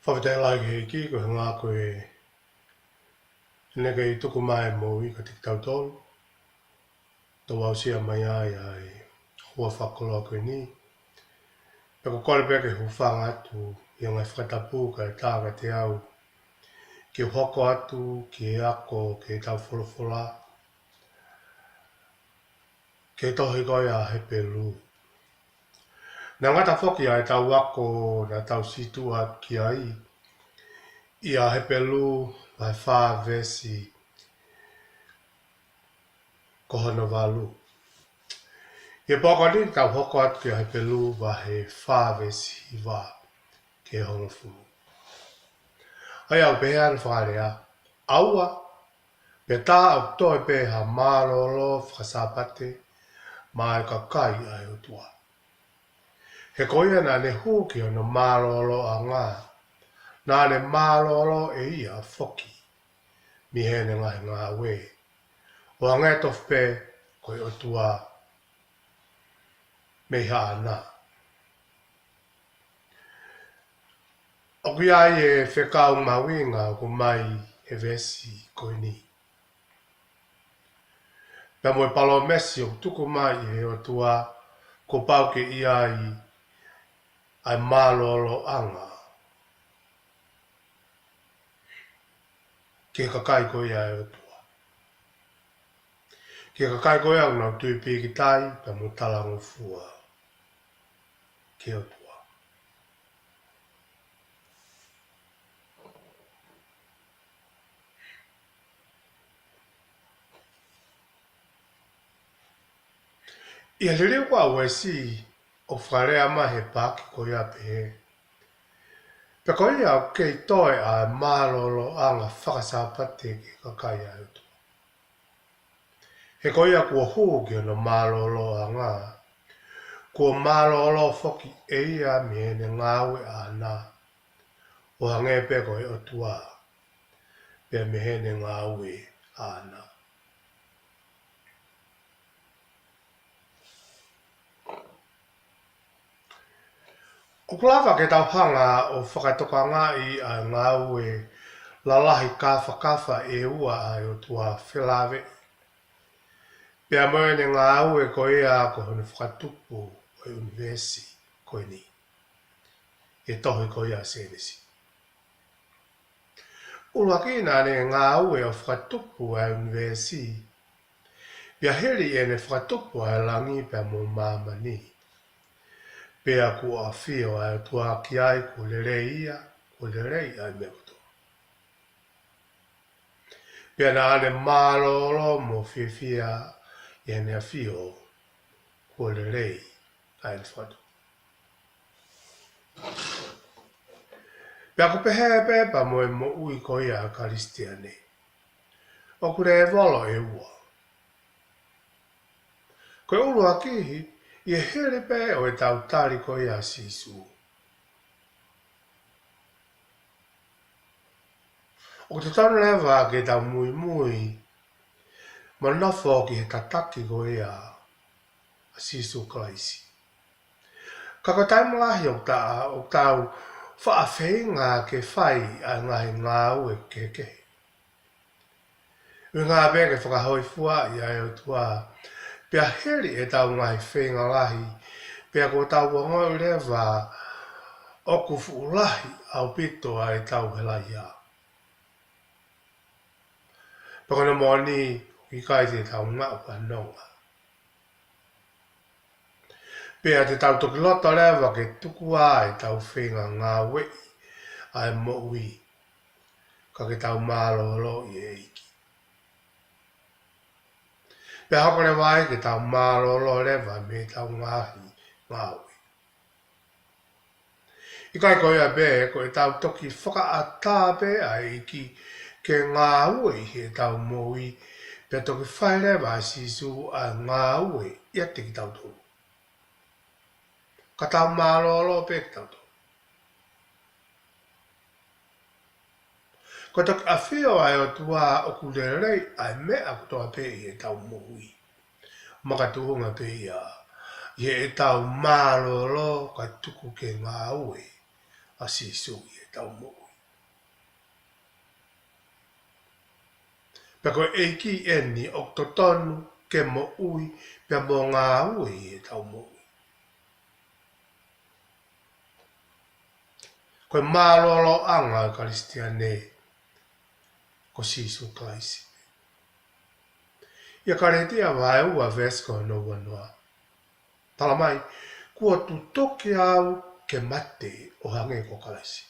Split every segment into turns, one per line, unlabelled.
Whawhitai ke ki ko ngā koe neke I tuku mai mo I ka tik tau tolu. Tō wau sia mai ai ai hua whakoloa koe ni. Pe ko kore peke hufanga atu I o ngai whakatapu ka e tāka te au. Ki hoko atu, ki e ako, ki e tau wholofola. Ki e tohi koe a he pelu. Nā ngata whoki ai tau wako na tau situ at ki ai. I a he pelu vai wha vesi kohona walu. He poko ni tau hoko atu ki a he pelu wa he wha vesi wa ke honga fulu. Ai au pehe anu whakarea. Aua, pe tā au toi pe ha mālolo whakasapate mai ka kai ai o tua. He koia nā ne hūki o no mālolo a ngā. Nā ne mālolo e ia whoki. Mi hene ngahi ngā we. O a ngai tofu pe koe o tua me ha ana. O kui ai e whekau mawinga ko mai he vesi koe ni. Pea moe palo mesi o tuku mai e o tua ko pau ke ia ai mālolo anga. Ke kakai koe ai o tua. Ke kakai koe au nau tui piki tai pea mo talango fua. Ke o tua. Ia lireu kwa wesi o wharea mahe pāki koe a pehe. Pe koe au kei toe a mālolo anga whakasapate ke kakai ai o tua. He koe a kua hūki o no mālolo anga. Kua mālolo whoki e ia mi hene ngāwe a nā. O hange pe koe o tua. Pea mi hene ngāwe a nā. O kulava ke tau hanga o whakatoka ngai a ngāwe lalahi kafa e ua ai o tua whilawe. Pea moe ne ngāwe koe a ko hone whakatupu o universi koe ni. E tohi koe a senesi. Ulua ki nā ne ngāwe o whakatupu a universi. Pea heri e ne whakatupu a langi pea mo mamani. Pea ku a whio ai o tua ki ai ko lerei ia, ko lerei ai me kuto. Pea nā ane mālolo mo whiwhia i ane a whio ko lerei ai ni whatu. Pea ku pehepe pa mo e mo ui ko ia a karistiane. O kure e volo e ua. Koe ulu a kihi, I e here pe o e tau tari ko ia sisu. O te tanu lewa ke tau mui, ma nofo ki he tataki ko ia a sisu klaisi. Kako taimalahi o tau whaafenga ke whai a ngahi ngā ue ke kehe. Ngā beke whakahoi fua I ai o tua. Pea heri e tau ngai whenga lahi, pea ko tau wangoi lewa o kufu lahi au pito ai tau helai a. Pakona moni I kai te tau ngau anonga. Pea te tau toki loto lewa ke tuku ai tau whenga ngā wei ai mo ui, ka ke tau mālolo I e iki. Pea hokore wai ke tau mālolo lewa me tau ngahi ngāwe. I kai koe a be, koe tau toki whaka a tāpe a iki ke ngāwe he tau moi, pea toki whai lewa sisu a ngāwe I ate ki tau tō. Ka tau mālolo pe ki tau tō. Ko toki a whio ai o tua o kulerei ai mea kutoa pe I e tau mohui. Makatuhunga pe ia. I e tau mālolo ka tuku ke ngā ue a sisu i tau mo ui. Peko eiki eni o totonu ke mo ui pia mo ngā ui i tau mo ui. Koe mālolo anga o Karistia ne ko sisu klaisi. Ia karetia vai ua vesko no wanua. Tala mai, kua tu toki au ke mate o hange ko kalaisi.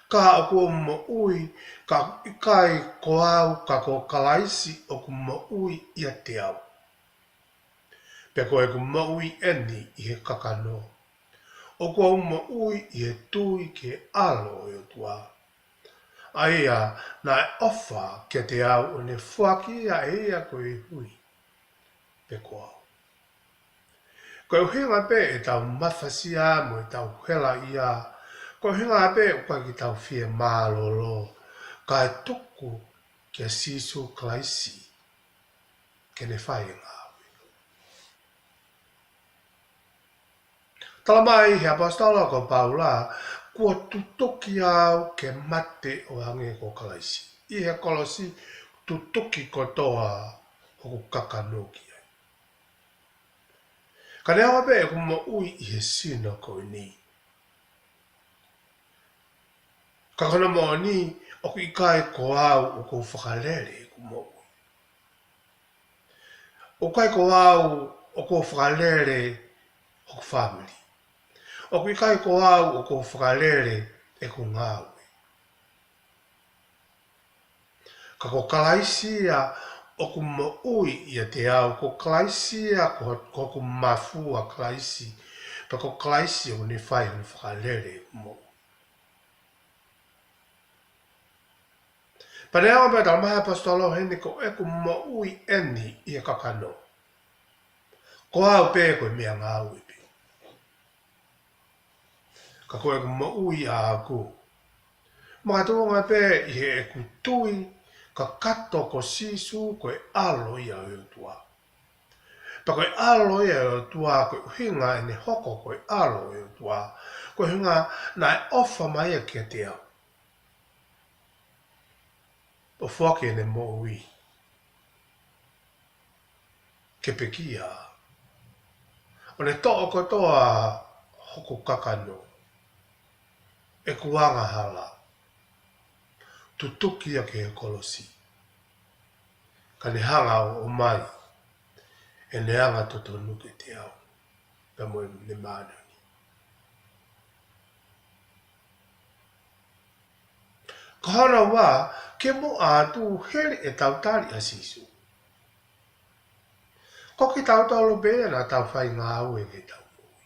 Ka o kua mo ui, ka ikai ko au ka ko kalaisi o ku mo ui ia te au. Pe koe ku mo ui eni i he kakano. O kua mo ui i he tui ke alo o tua. Aia, na e ofa ke te au o ne fuaki a ea koe hui. Pe koe. Koe uhinga pe e tau mawhasia mo e tau hela ia. Koe uhinga pe o koe ki tau fie mālolo. Ka e tuku kia sisu klaisi. Ke ne whai ngā. Tala mai he apostola ko Paula. Kua tutoki au ke mate o hange ko klaisi. I he kolosi tutoki ko toa hoku kakanoki. Ka rea pe e kuma ui i he sina ko ni. Ka kona mo ni o ku ikai ko au o ko whakalere ku mo ui. O kai ko au o ko whakalere o ku family. O ku ikai ko au o ko whakalere e ku ngāwe. Ka ko kalaisia o ku mo ui i a te au, ko kalaisia ko ku mafua kalaisi. Pa ko kalaisi o ni whai o ni whakalere ku mo ui. Pa rea o mea maha apostolo hene ko e ku mo ui eni i e kakano. Ko au pe koe mea ngā ui pe. Ka ko e ku mo ui a aku. Mga tuonga pe i he e ku tui ka kato ko sisu koe alo i a tua. Pa koe alo i a tua koe hinga ene hoko koe alo i a tua. Koe hinga na e ofa mai a kia te au. O whake ne mo ui. Ke pekia. O ne toa kotoa hoko kakano. E kuanga hala. Tutuki a ke e kolosi. Ka ne hanga o mai. E ne anga totonu ke te au. Pe mo ne mānani. Ka hana wā, ke mo ātu here e tautari a sisu. Ko ki tautalo bea na tau whai ngā ue ke tau mui.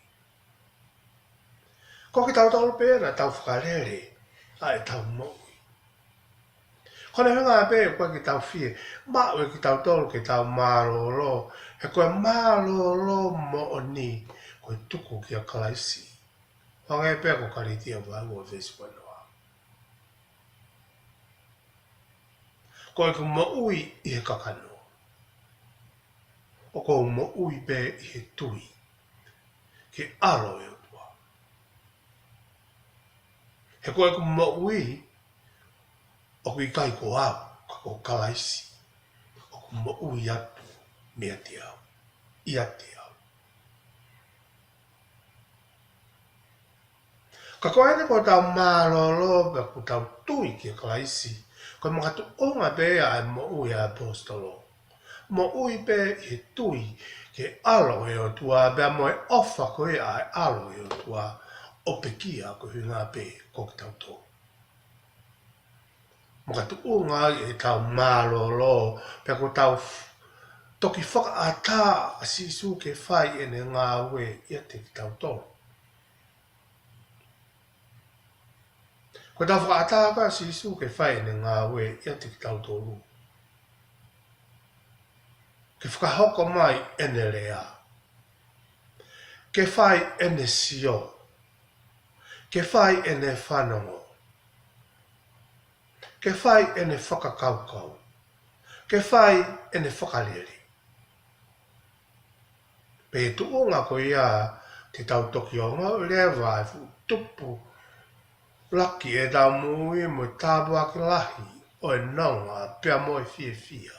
Ko ki tautalo bea na tau whakarere a e tau mui. Ko ne hunga bea koe ki tau fie, ma ue ki tautalo ke tau mārolo, he koe mārolo mo o ni, koe tuku ki a kalaisi. Whangai bea ko karitia wāngu a vesi wanoa. Koe ku mo ui i he kakano. O ko mo ui be i he tui. Ke alo e tua. He koe ku mo ui o ku i kai ko au, ka ko kalaisi. O ku mo ui atu mea te au. Ia te au. Ka koe ene ko tau mārolo pe ku tau tui ki a kalaisi. Koe mga tu onga bea e mo ui a apostolo. Mo ui pe he tui ke alo e o tua, bea mo e ofa koe a e alo e o tua, o pekia ko hui ngā pe ko ki tau tō. Mga tu unga e tau mālolo, pe ko tau toki whaka a tā a sisu ke whai e ne ngā ue i a te ki tau tō. Ko tau whaka a tā ka sisu ke whai e ne ngā ue i a te ki tau tō lu. Ke whakahoko mai ene rea. Ke whai ene sio. Ke whai ene whanongo. Ke whai ene whakakaukau. Ke whai ene whakarere. Pe tuonga ko ia te tau toki o ngā lea vai fu tupu laki e tau mui mo tāpu ake lahi o e naunga pia mo e fia fia.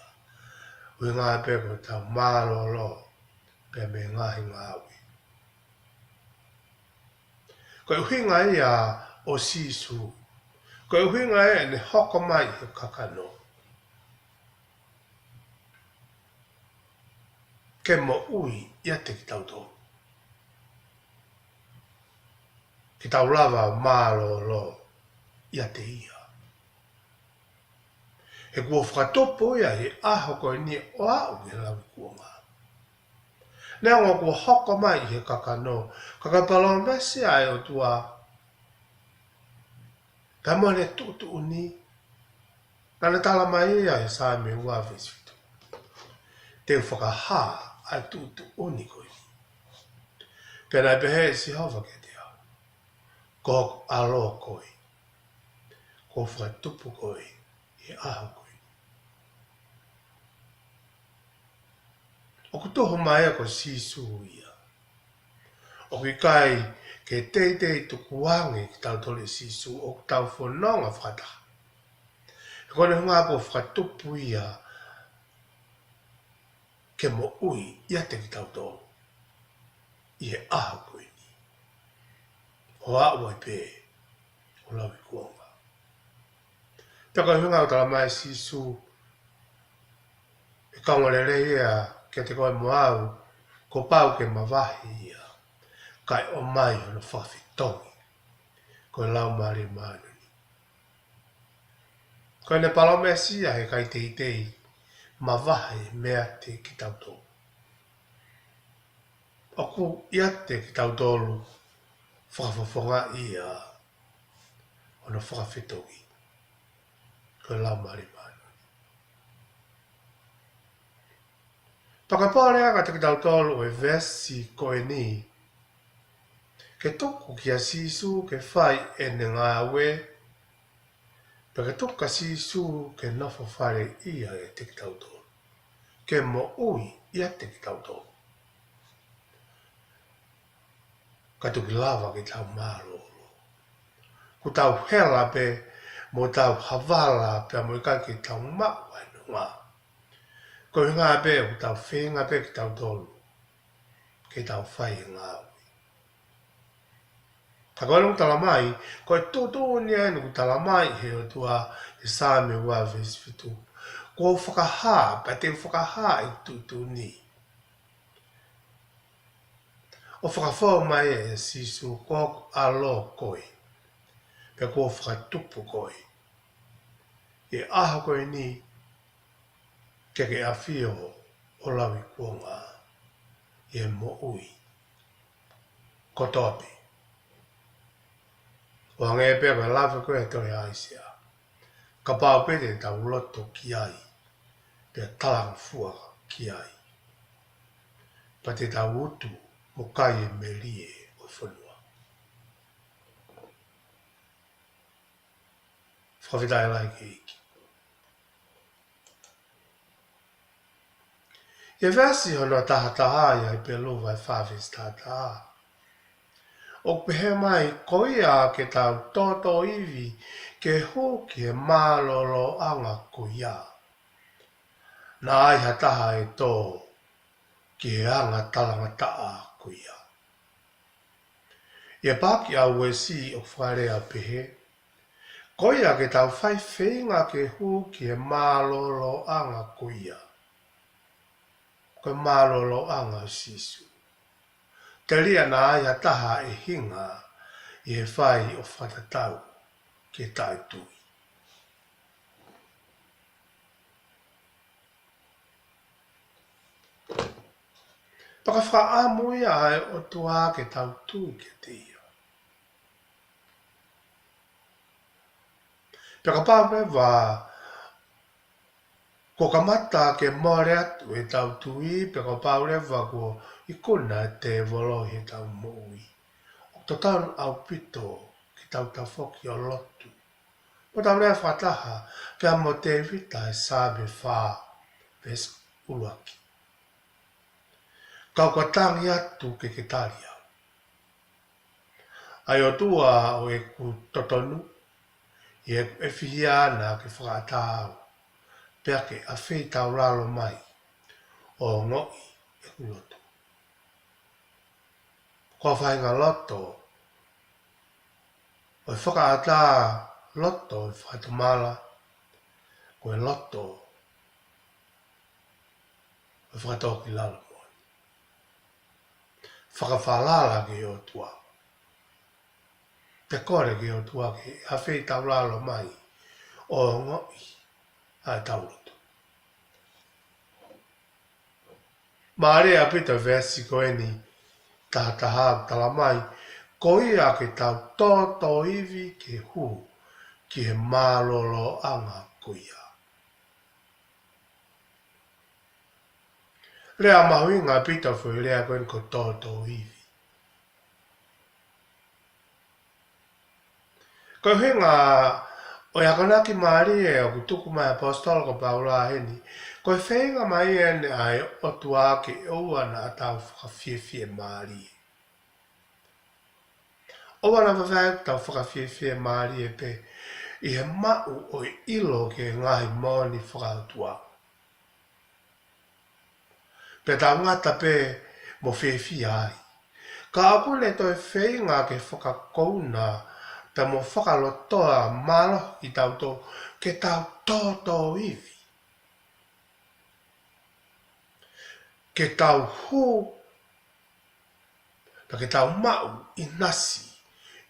Ui ngā e peko tau mālo lo pia me ngahi ngā awi. Ko e huinga ia o sisu. Ko e huinga e ne hoko mai he kakano. Ke mo ui ia te ki tau tō. Ki tau lava mālo lo ia te ia. He kua whakatopo ia he aho koe ni o au he lawi kuonga. Nea ngā kua hoko mai he kakano. Kakapalo mesi ai o tua. Ka mo ne tutu uni. Nana tala mai ia he sa me ua visitu. Te whakaha ai tutu uni koe. Pena pehe si hova ke te au. Ko alo koe. Ko whakatupu koe. He aho koe. O ku toho mai ako sisu ia. O ki kai ke teitei tuku wangi ki tau tole sisu o ku tau whanonga whata. E kone hunga po whakatupu ia ke mo ui ia te ki tau tō. I he aho koe ni. O awa i pē. O lawi kuonga. Taka hunga o tala mai sisu. E kaunga ia ke te koe mo au. Ko pau ke mawahi ia. Kai o mai o na whawhitongi. Ko lau mare manuni. Ko ne palo mesia he kai teitei. Mawahi mea te ki tau tō. Oku ia te ki tau tōlu. Whawhawhonga ia. O na whawhitongi. Ko lau mare manuni. Pakapore aka te ki tau tōlu e vesi koe ni. Ke toku ki a sisu ke whai e ne ngā we. Pe ke toku ka sisu ke nofo whare ia e te ki tau tō. Ke mo ui ia te ki tau tō. Ka tuki lava ki tau mālo. Ku tau hela pe mo tau havala pe mo ika ki tau maua no ngā. Ko i ngā pe ku tau whenga pe ki tau tōlu. Ke tau whai e ngā we. Ka koe nung tala mai, koe tōtō ni ai nung tala mai he o tua e sāme ua vesi fitu. Ko whakaha, pa te whakaha i tūtō ni. O whakawhau mai e sisu ko alo koe. Pe ko whakatupu koe. E aha koe ni, ke awhio o lawi kuonga. E mo ui. Ko topi. O hange e pēka lawe koe e toi aisia. Ka pāo pēte tau loto ki ai. Pea talang fua ki ai. Pa te tau utu mo kai e melie o whanua. Whawhitai lai ki iki. E vasi hono taha taha ia i pe luwa e whawhis taha taha. O pehe mai koia ke tau toto iwi ke hoki e mālolo anga koia. Nā ai hataha e tō ki he anga talanga taa koia. Ia pāki au e si o wharea pehe. Koia ke tau whai whenga ke hoki e mālolo anga koia. Koe mālolo anga sisu. Te ria nā ai ataha e hinga i he whai o whatatau ke tai tui. Paka whaamui ai o tua ke tau tui ke te ia. Paka pāpe wā ko kamata ke more atu e tau tui, paka pāure wā ko ikuna te volo he tau moui. O to taun au pito ki tau tau whoki o lotu. O tau rea whataha pia mo te vita e sāme whā ves uluaki. Kau ka tangi atu ke taria. Ai o tua o e ku totonu, i e whihia ana ke whakatau, pea ke a whei tau ralo mai, o ngoi e ku loto. Kua whainga loto, o e whakaata loto e whakatamala, ko e loto, o e whakatoki lalo moi. Whakawhalala ke o tua. Te kore ke o tua ke a whei tau ralo mai, o ngoi a tau loto. Maare a pita vesi ko eni, tahataha tala mai, ko ia ke tau toto iwi ke hu, ki he mālolo anga ko ia. Rea mahui ngā pita fui rea koen ko toto iwi. Ko he ngā o yakanaki maari e o kutuku mai apostolo ko paula heni, ko e whenga mai ene ai o tuake ua na tau whakawhiewhie maari e. O wana whawhau tau whakawhiewhie maari e pe, i he mau o ilo ke ngahi moni whakautua. Pe tau ngata pe mo whiewhi ai. Ka apule toi whenga ke whakakouna pe mo whakalotoa malo i tau to ke tau toto iwi. Ke tau hu, pe ke tau mau i nasi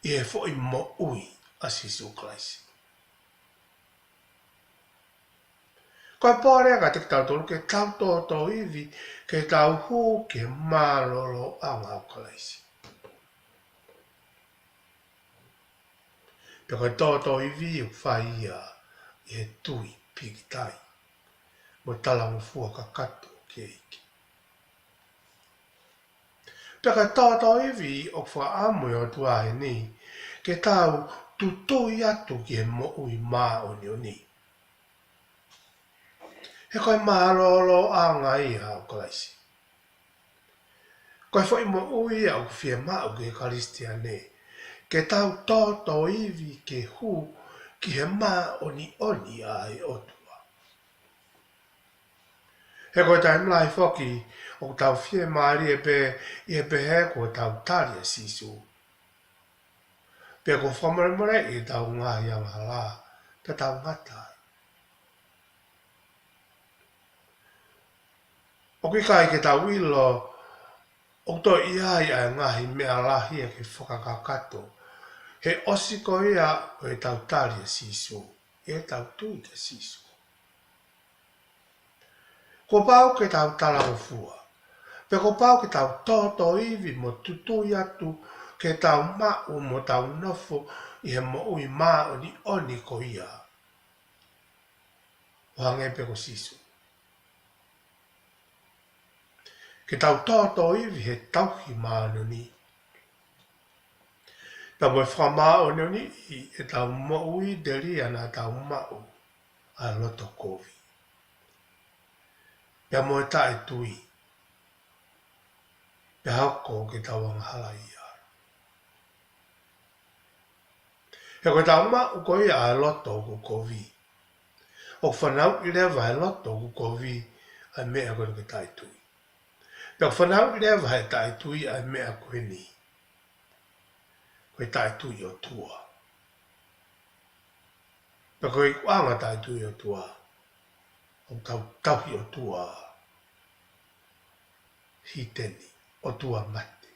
i e fo i mo ui a Sisu Klaisi. Ko e pōrea ka te tau tolu ke tau toto iwi, ke tau hu ke mālolo a ngā Klaisi. Pe koe toto iwi u whaia i e tui pikitai, mo talangu fua ka kato ke iki. Pe koe toto iwi o wha amu o tuahe ni, ke tau tutui atu ki he mo ui mā o ni o ni. He koe mālolo a ngā iha o Klaisi. Koe fo i mo ui au whia mau ke Karistia ne, ke tau toto iwi ke hu ki he mā oni ai o tua. He koe tai mlai foki o tau whia maari e pe i e pehe ko tau tari a Sisu. Pe ko whamaremare i tau ngahi ang hala, pe tau ngatai. O ki kai ke tau ilo, o to iai a ngahi mea lahi e ke whakakakato, he osiko ia o e tau tari a Sisu, e tau tui ke Sisu. Ko pau ke tau talango fua, pe ko pau ke tau toto iwi mo tutui atu, ke tau mau mo tau nofo i he mo ui mā oni ko ia. Wange pe ko Sisu. Ke tau toto iwi he tauhi māno ni. Ta mo whama o ni e tau mo ui deri ana tau mau a loto kovi. Pea mo e tae tui. Pea hako ke tau anghala ia. He koe tau mau ko ia a loto ko kovi. O whanau i lewa e loto ko kovi a mea koe ke tae tui. Pea whanau i lewa e tae tui a mea koe ni. Koe tae tui o tua. Pea koe kuanga tae tui o tua. O tauhi o tua. Hiteni o tua mate.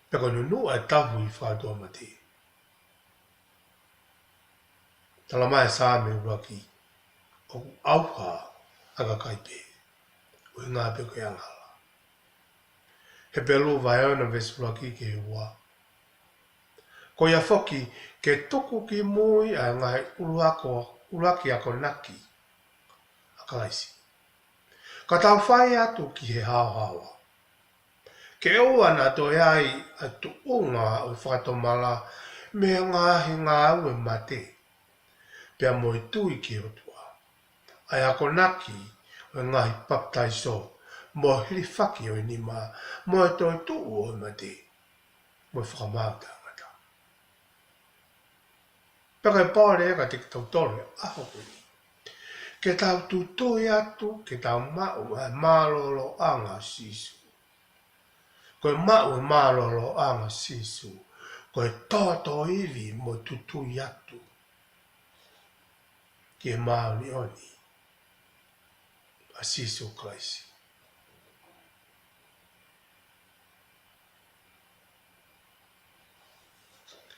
Pea koe nunua e tahu i whātua mate. Tala mai sāme uraki. O auha aga kaipe. O ngā pe koe anghala. He pelu vai ona vesuraki ke ua. Ko ia foki ke tuku ki mui a ngai uraki ako naki. A Kalaisi. Ka tau whai atu ki he hawa. Ke ua na to ai atu unga o whakatomala me ngahi ngā ue mate. Pea mo i tui ki o tua. Ai ako naki o ngahi baptaiso. Mo hiri whaki o inima, mo e toi tuu o mate. mo whakamau tangata. Paka e pāre ka te tau tole, aho kuri. Ke tau tutoi atu, ke tau mau e mālolo anga sisu. Koe mau e mālolo anga sisu. Koe tōtō iwi mo tutui atu. Ke mauni oni. A sisu Kraisi.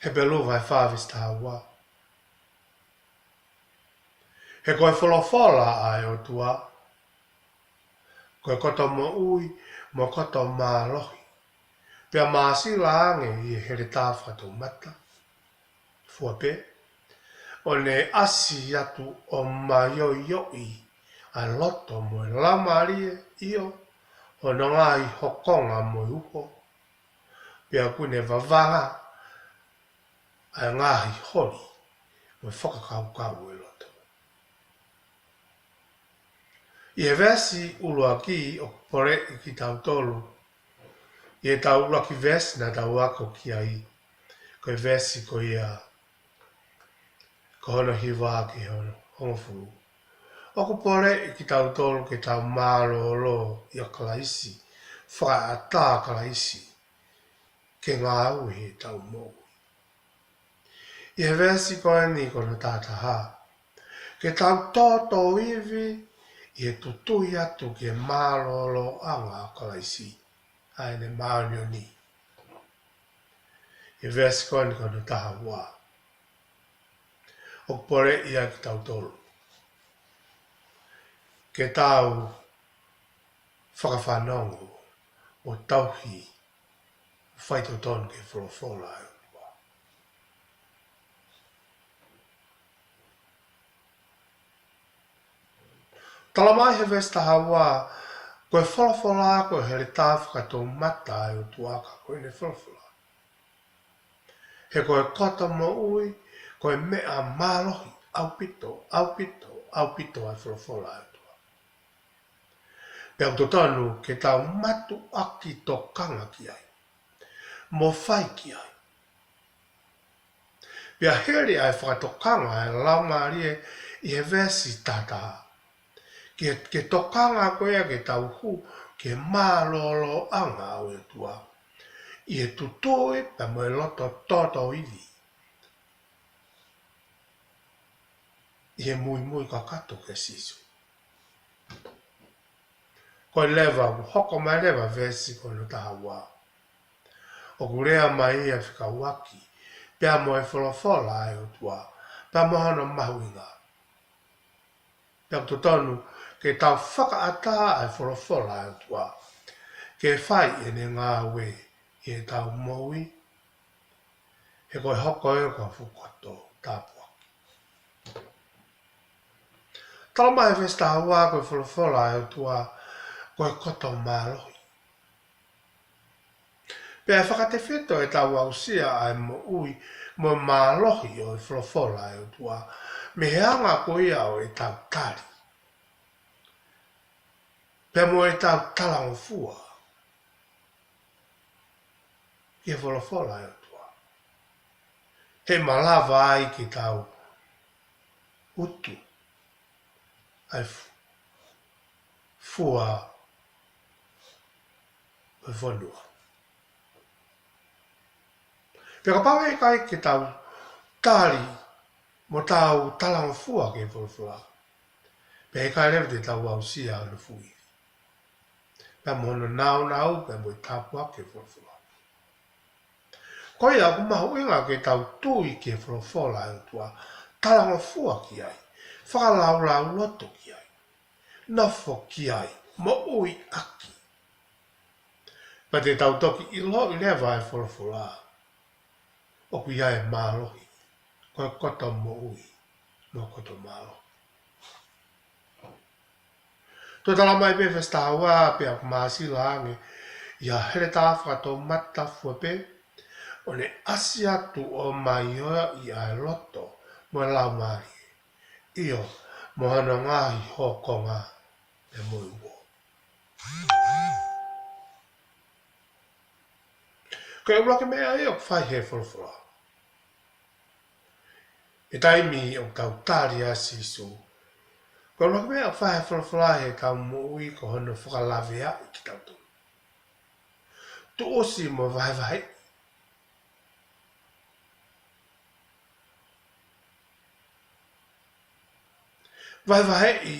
He pelu vai whāwista hawa. He koe wholofola ai o tua. Koe koto mo ui, mo koto mālohi. Pea māsila ange i here tāwhatu mata. Fuape. O ne asi atu o maioi a loto mo e lamarie io. O no ngai hokonga mo uho. Pea kune vavanga. A ngahi hori. Mo whakakaukau e loto. I e vesi ulua ki o pore i ki tau tolu. I e tau ulua ki vesi na tau ako ki ai. Ko e vesi ko ia. Ko hono hiwa ki hono. Hongo furu. O ko pore i ki tau tolu ke tau mālo lo i a kalaisi. Whaka a tā kalaisi. Ke ngā au he tau mō. I e vesi ko e ni kono tātaha. Ke tau tōtō iwi. I e tutui atu ke mālolo anga kalaisi. Ai ne maunio ni. I vesi koe kono taha wā. O pore i a ki tau tolu. Ke tau whakawhanongo o tauhi whaito ton ke wholofola e wā. Tala mai he vesi taha wā. Koe wholofola koe here tāwhaka tō mata e o tuaka koe ne wholofola. He koe kota mo ui, koe mea mālohi, au pito ai wholofola e tua. Pea to tonu ke tau matu aki tō kanga ki ai. Mo whai ki ai. Pea heri ai whakatokanga e laumarie i he vesi tataha. Ke tokanga koea ke tau hu, ke mālolo anga o e tua. I e tutoi pa mo e loto toto iwi. I e mui kakato ke sisu. Koe lewa, hoko mai lewa vesi kono taha wā. O kurea mai ia whika waki, pea mo e wholofola e o tua, pea mo hana mahuinga. Pea tonu, ke tau whakaata ai wholofola e o tua, ke whai e ne ngā we, i e tau moui, he koe hoko e o ka whukoto tāpuaki. Tala mai vesta hawa koe wholofola e o tua, koe koto mālohi. Pea whakate whito e tau ausia ai mo ui, mo mālohi o e wholofola e o tua, me heanga koe au e tau tari. Pea mo e tau talango fua. I e wholofola e o tua. He malava ai ki tau utu. Ai fua e whanua. Pea ka pawe kai ki tau tari mo tau talango fua ki e wholofola. Pea kai rewa te tau ausia anu fui. Pea mohono nau, pea mo i tāpua ke wholofola. Koe aku mahu inga ke tau tui ke wholofola e tua, talango fua ki ai, whakalau loto ki ai, nofo ki ai, mo ui aki. Pa te tau toki i lo i lewa e wholofola, o kui ai mālohi, koe koto mo ui, no koto mālohi. Tō tala mai pe whesta hawa pe aku māsila ange, ia here tāwhaka tō mata fuape, o ne asi atu o mai oa i ai loto mo lau mari. Io, mo hana ngahi hokonga e mui uo. Koe ula ke mea e o whai he wholawhala. E taimi o tau tāri a sisu. Koe ula ke mea o whai he wholawhala he kau mui ko hono whakalawe a i ki tau tu. Tu osi mo vai vai. Vai vai i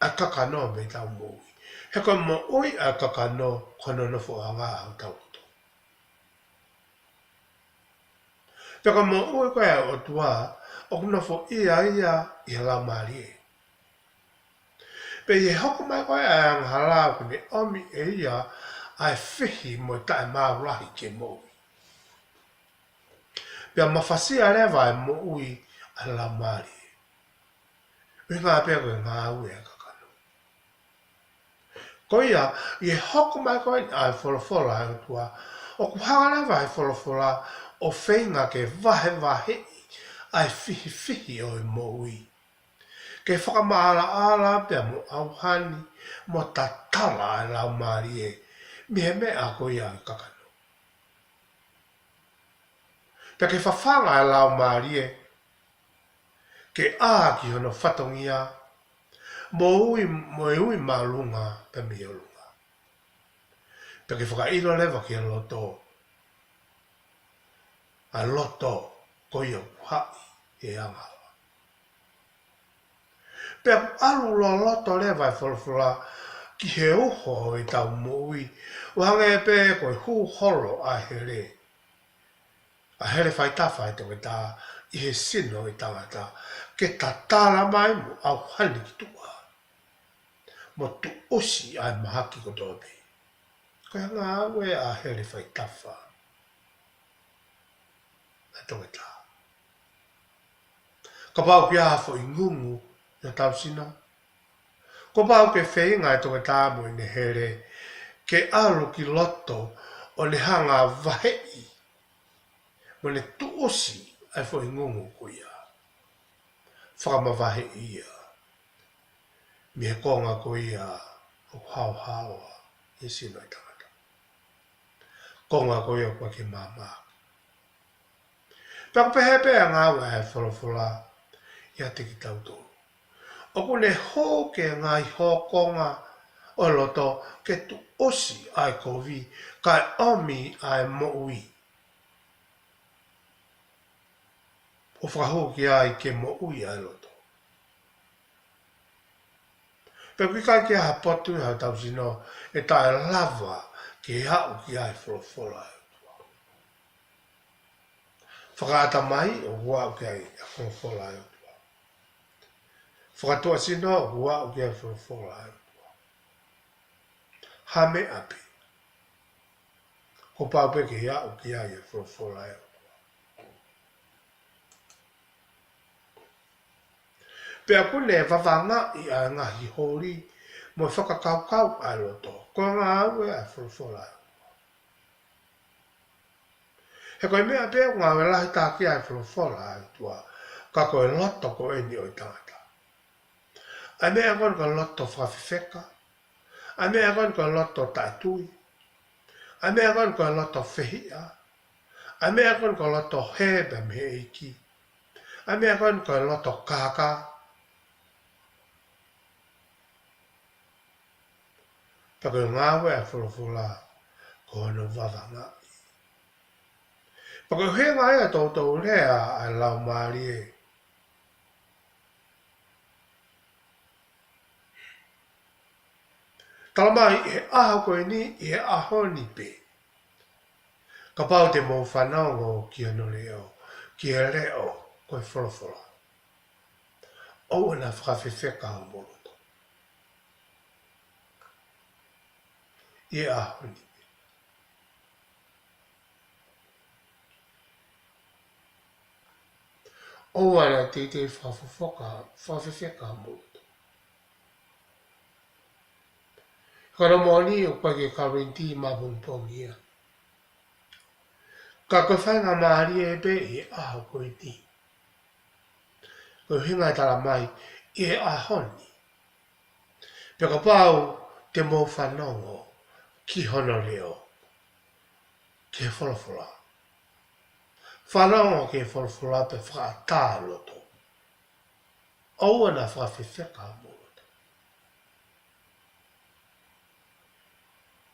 a kakano me tau mui. He koe mo oi a kakano kono no whaanga au tau tu. Peka mo oi koe o tua o kuna fo ia i hala maari e. Pe ye hoko mai koe a ang hala kune omi e ia ai whihi mo tae maurahi ke moi. Pea mawhasia rewa e mo ui a hala maari e. Ngā pia koe ngā ue a kakano. Ko ia, ye hoko mai koe ai wholofola e tua o kuhanga rewa e wholofola o whenga ke vahe ai whihi o e mo ui. Ke whakamaala ala pia mo auhani mo tatala e lau maari e mihe mea ko ia i kakano. Pia ke whawhanga e lau maari e ke ki hono whatongia mo e ui malunga pe mihe lunga. Pia ke whakailo lewa ki a loto ko ia hai e anga. Pea alu loto lewa e wholawhala ki he uho i tau mui. Wahanga e pe koe hu holo a here. A here whai tawhai toke tā i he sino i tangata. Ke ta tāla mai mo au hani ki tua. Mo tu osi ai mahaki ko tōpi. Koe hanga awe a here whai tawha. A toke tā. Ka pau ki hafo i ngungu na tau sina. Ko pau ke whenga e toke tā mo i ne here. Ke alu ki loto o le hanga vahei. Mo le tu osi ai fo i ngungu ko ia. Whakamawahe ia. Mi he konga ko ia o hao i sino i tangata. Konga ko ia kwa ke mama. Pako pehepea ngā ua e wholawhala ia te ki tautoro. O kune hō ke ngai hō konga o loto ke tu osi ai kovi kai omi ai moui. O whahoki ai ke moui ai loto. Pea ki kai ki aha potu hau tau sino e tae lava ke hau ki ai wholawhala ai. Whakaata mai o hua ki ai wholawhala ai. Whakatoa sino o hua ki ai wholawhala ai. Hame api. Ko paupe ki hau ki ai wholawhala ai. Pea kune wawanga i a ngahi hori mo whakakaukau ai loto. Ko ngā aue ai wholawhala ai. He koe mea pēo ngā welahi tāki ai wholawhala ai tua. Ka koe loto ko eni o i tangata. Ai mea koe ka loto whawhiwheka. Ai mea koe ka loto taitui. Ai mea koe ka loto whihia. Ai mea koe ka loto hebe me eiki. Ai mea koe ka loto kaka. Pako ngā wea wholawhala ko hono wawanga. Pako he ngai a tōtou rea ai lau maari e. Talamai he aha koe ni i he aho ni pe. Ka pau te mō whanongo ki ano leo, ki he reo koe wholawhala. O na whakawhiwheka o moroto. I aho ni pe. O ana te whawhiwheka o moroto. Kara mōni o koe ke karinti ma pongpongia. Ka koe whainga maari e pe i aho koe ni. Koe hinga tala mai i he ahoni. Pe ka pau te mō whanongo ki hono leo. ke wholawhola. Whanau ke wholawhola pe whaata loto. Aua na whawhiwheka mo loto.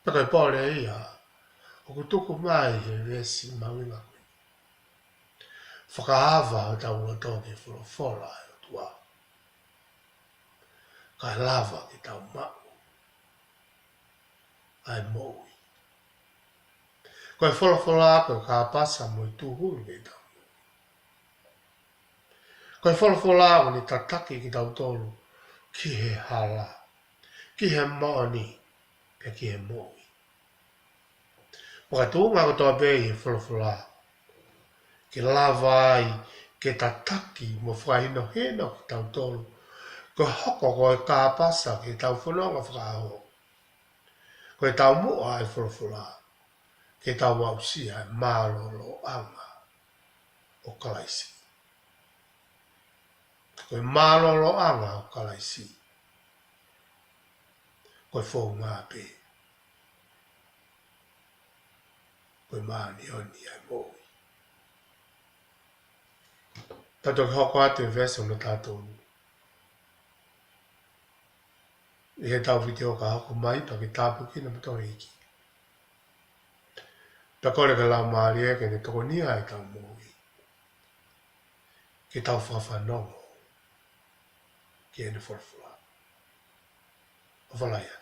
Paka pōre ia, o kutuku mai he resi mawinga koe. Whakahawa o tau loto ke wholawhola e o tua. Ka lava ki tau mau. Ai moui. Koe wholawhola koe ka pasa mo I tūhuru ke tau. Koe wholawhola o ni tataki ki tau tolu ki he hala. Ki he maoni. Pe ki he moui. Waka tūnga ko toa bei he wholawhola. Ke lava ai ke tataki mo whahino heno ki tau tolu. Ko hoko koe ka pasa ki tau whanonga whakaho. Koe tau mua ai wholawhola. Ke tau wausia e mālolo anga o kalaisi. Koe mālolo anga o kalaisi. Koe whou ngā pē. Koe māni oni ai mōi. Tato ki hoko atu e vesa no tātou. I he tau video ka hoko mai pa ki tāpu ki na matori iki. Ta kore ka lau maari e ke ne toko nia e tau mōi. Ke tau whawhanongo. Ki ene wholawhola. O whalaia.